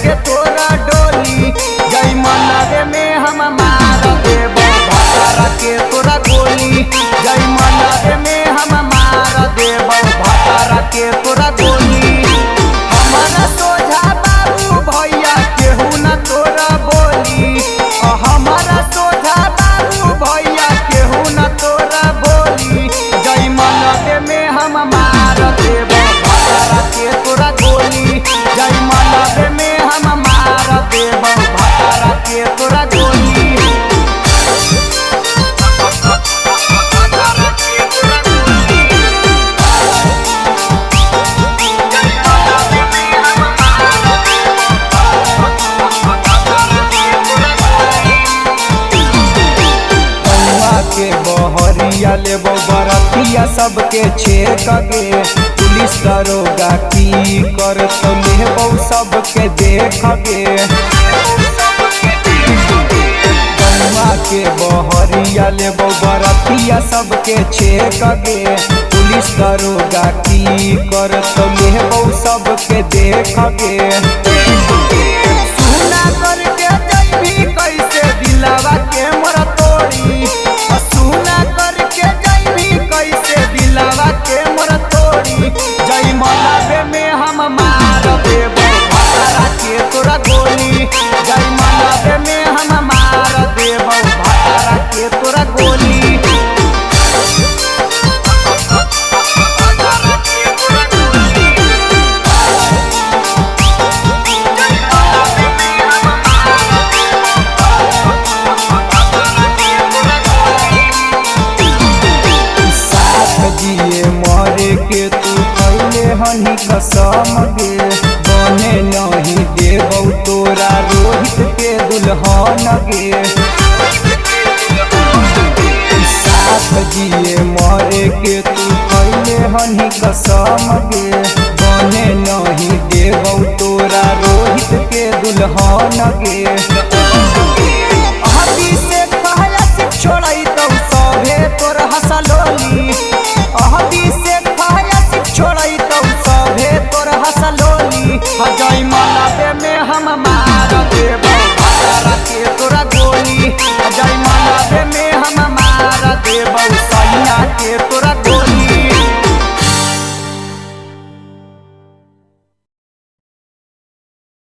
के तोरा डोली जय मनवे में हम मार देब भतारा के तोरा गोली जय मनवे में हम मार देब भतारा के तोरा गोली। हमारा सोझा बाबू भैया केहू न तोरा बोली हमारा सोझा बाबू भैया केहू न तोरा बोली जय मनवे में हम मार देब भतारा के तोरा गोली जय मनवे में हम मार देब भतारा के तोरा गोली। के बहरिया लेबो बरतिया सबके छेक गे पुलिस दरोगा की कर तो लेबो सबके देख गे। गौवा के बहरिया लेबो बरतिया सबके छेक गे पुलिस दरोगा की कर तो लेबो सबके देख गे। सुना करके जइबी कैसे दिलवा के मोर तोड़ी सुना करके जइबी कैसे दिलवा के मोर तोड़ी जय मनवे में हम मार देब भतारा के तोरा गोली जय मनवे में हम मार देब भतारा के तोरा गोली। जिए मरे के तू कैले हनी कसम गे बने नहीं देबौ तोरा रोहित के दुल्हन गे। साथ जिए मरे के तू कैले हनी कसम गे बने नहीं देबौ तोरा रोहित के दुल्हन गे।